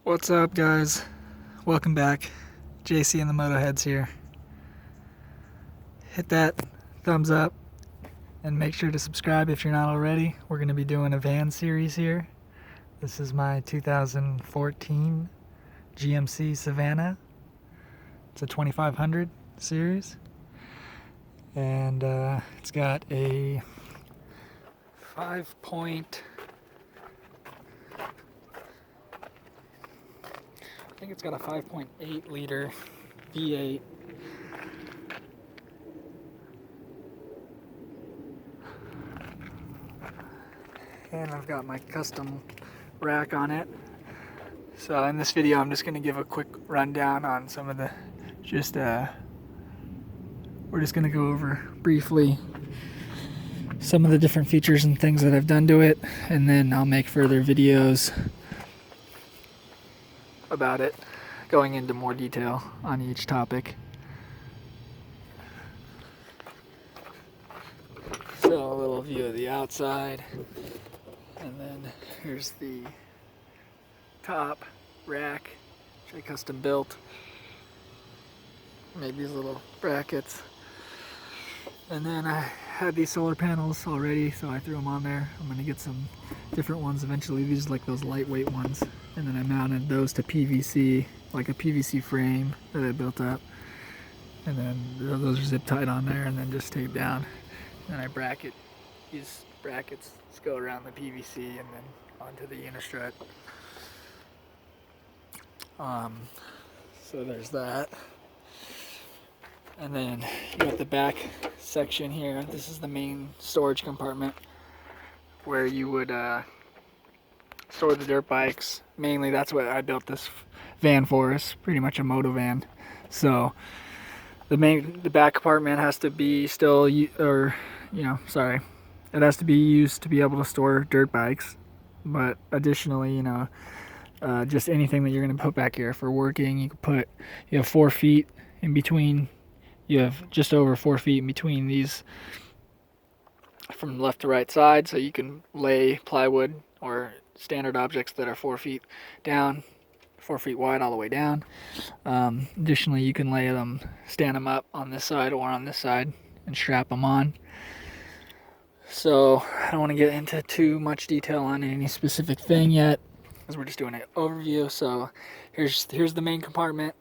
What's up, guys? Welcome back. JC and the Moto Heads here. Hit that thumbs up and make sure to subscribe if you're not already. We're going to be doing a van series here. This is my 2014 GMC Savana. It's a 2500 series. And it's got a 5-point... I think it's got a 5.8 liter V8. And I've got my custom rack on it. So in this video I'm just going to give a quick rundown on some of the we're just going to go over briefly some of the different features and things that I've done to it, and then I'll make further videos about it, going into more detail on each topic. So a little view of the outside, and then here's the top rack, which I custom built. Made these little brackets, and then I had these solar panels already, so I threw them on there. I'm gonna get some different ones eventually. These are like those lightweight ones. And then I mounted those to PVC, like a PVC frame that I built up. And then those are zip tied on there and then just taped down. And then I bracket, these brackets go around the PVC and then onto the unistrut. So there's that. And then you got the back section here. This is the main storage compartment where you would store the dirt bikes. Mainly that's what I built this van for, is pretty much a moto van. So the back compartment has to be it has to be used to be able to store dirt bikes, but additionally, just anything that you're going to put back here for working. You have 4 feet in between. You have just over 4 feet in between these from left to right side, so you can lay plywood or standard objects that are 4 feet down, 4 feet wide all the way down. Additionally, you can stand them up on this side or on this side and strap them on. So I don't want to get into too much detail on any specific thing yet, because we're just doing an overview. So here's the main compartment.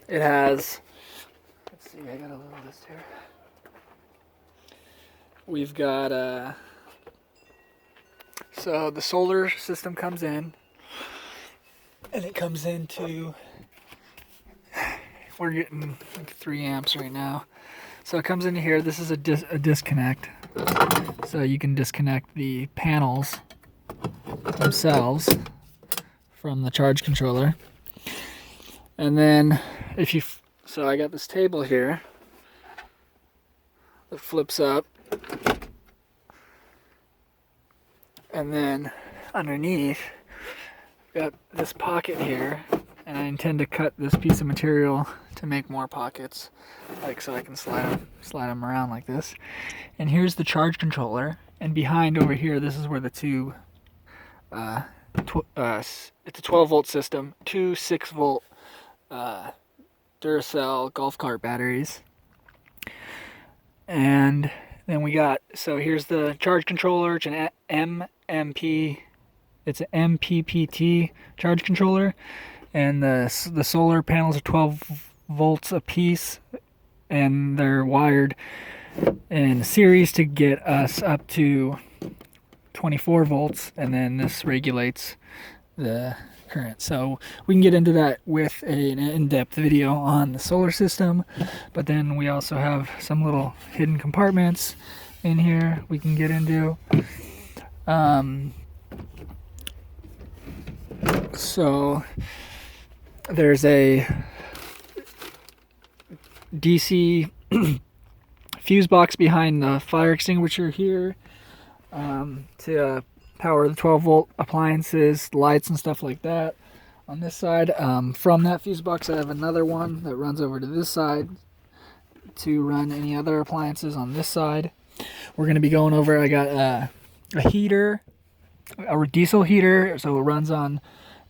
It has, let's see, I got a little list here. We've got so the solar system comes in, and it comes into, we're getting like 3 amps right now. So it comes into here. This is a disconnect. So you can disconnect the panels themselves from the charge controller. And then so I got this table here that flips up. And then underneath, got this pocket here, and I intend to cut this piece of material to make more pockets, like so I can slide them around like this. And here's the charge controller, and behind over here, this is where the two, it's a 12-volt system, 2 6-volt Duracell golf cart batteries. And then we got, so here's the charge controller. It's an MPPT charge controller, and the solar panels are 12 volts a piece, and they're wired in series to get us up to 24 volts, and then this regulates the current. So we can get into that with an in-depth video on the solar system, but then we also have some little hidden compartments in here we can get into. So there's a DC fuse box behind the fire extinguisher here, to power the 12-volt appliances, lights and stuff like that on this side. From that fuse box I have another one that runs over to this side to run any other appliances on this side. We're going to be going over, I got a heater a diesel heater, so it runs on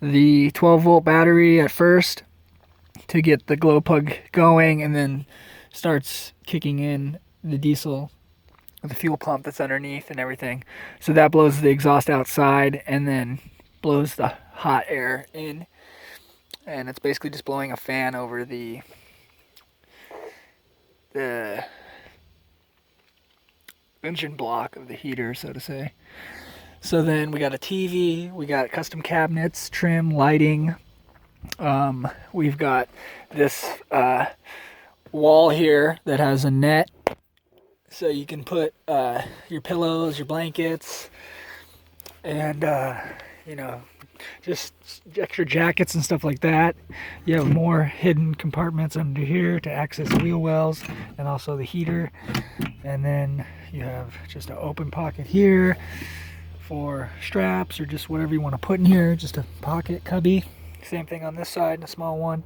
the 12-volt battery at first to get the glow plug going, and then starts kicking in the diesel, the fuel pump that's underneath and everything. So that blows the exhaust outside and then blows the hot air in. And it's basically just blowing a fan over the engine block of the heater, so to say. So then we got a TV, we got custom cabinets, trim, lighting. We've got this wall here that has a net, so you can put your pillows, your blankets, and just extra jackets and stuff like that. You have more hidden compartments under here to access wheel wells and also the heater. And then you have just an open pocket here for straps or just whatever you want to put in here, just a pocket cubby. Same thing on this side, a small one.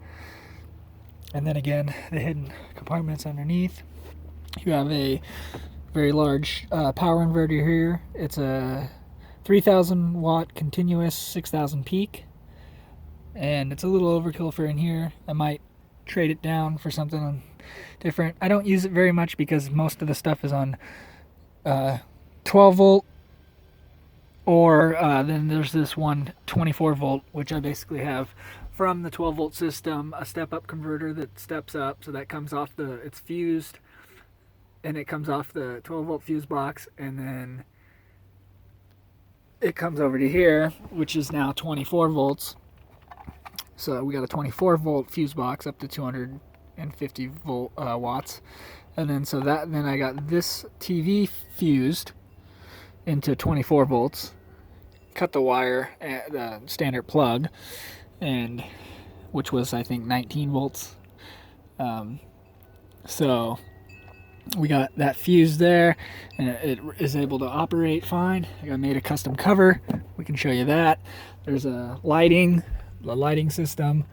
And then again, the hidden compartments underneath. You have a very large power inverter here. It's a 3,000 watt continuous, 6,000 peak, and it's a little overkill for in here. I might trade it down for something different. I don't use it very much because most of the stuff is on 12 volt, or then there's this one 24 volt, which I basically have from the 12 volt system, a step up converter that steps up, so that comes off it's fused, and it comes off the 12 volt fuse box, and then it comes over to here, which is now 24 volts. So we got a 24 volt fuse box up to 250 volt watts. And then then I got this TV fused into 24 volts. Cut the wire at the standard plug, and which was I think 19 volts. So we got that fused there, and it is able to operate fine. I made a custom cover. We can show you that. There's the lighting system.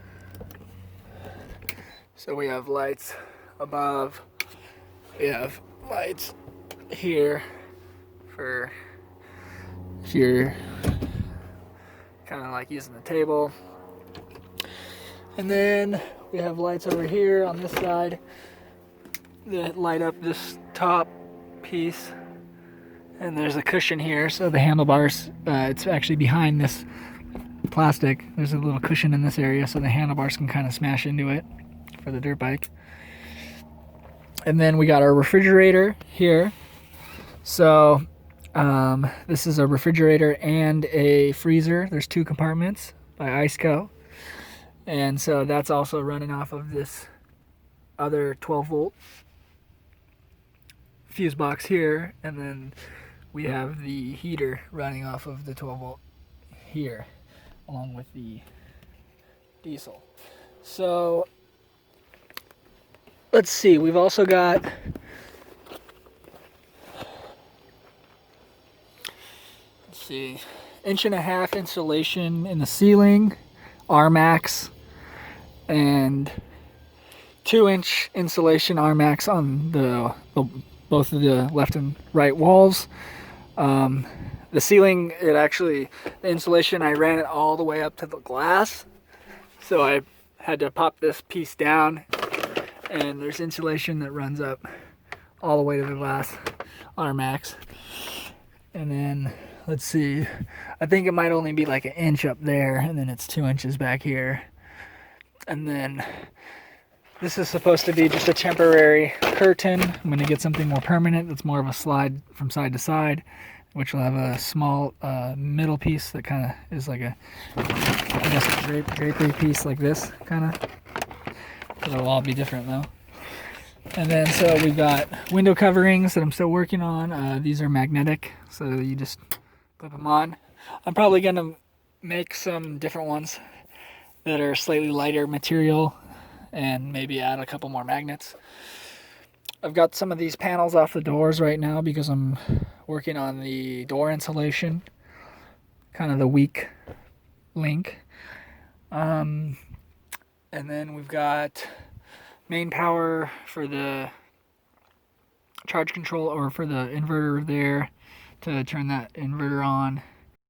So we have lights above. We have lights here for if you're kind of like using the table. And then we have lights over here on this side that light up this top piece, and there's a cushion here, so the handlebars, it's actually behind this plastic. There's a little cushion in this area, so the handlebars can kind of smash into it for the dirt bike. And then we got our refrigerator here. So this is a refrigerator and a freezer. There's 2 compartments by Iceco, and so that's also running off of this other 12 volt fuse box here, and then we have the heater running off of the 12 volt here along with the diesel. So let's see, we've also got inch-and-a-half insulation in the ceiling, RMAX, and 2-inch insulation RMAX on both of the left and right walls. The ceiling, the insulation, I ran it all the way up to the glass, so I had to pop this piece down, and there's insulation that runs up all the way to the glass RMAX. And then let's see, I think it might only be like 1 inch up there, and then it's 2 inches back here. And then this is supposed to be just a temporary curtain. I'm going to get something more permanent that's more of a slide from side to side, which will have a small middle piece that kind of is like a drapery piece like this, kind of. It'll all be different though. And then so we've got window coverings that I'm still working on. These are magnetic, so you just put them on. I'm probably going to make some different ones that are slightly lighter material, and maybe add a couple more magnets. I've got some of these panels off the doors right now because I'm working on the door insulation, kind of the weak link. And then we've got main power for the charge control, or for the inverter there to turn that inverter on.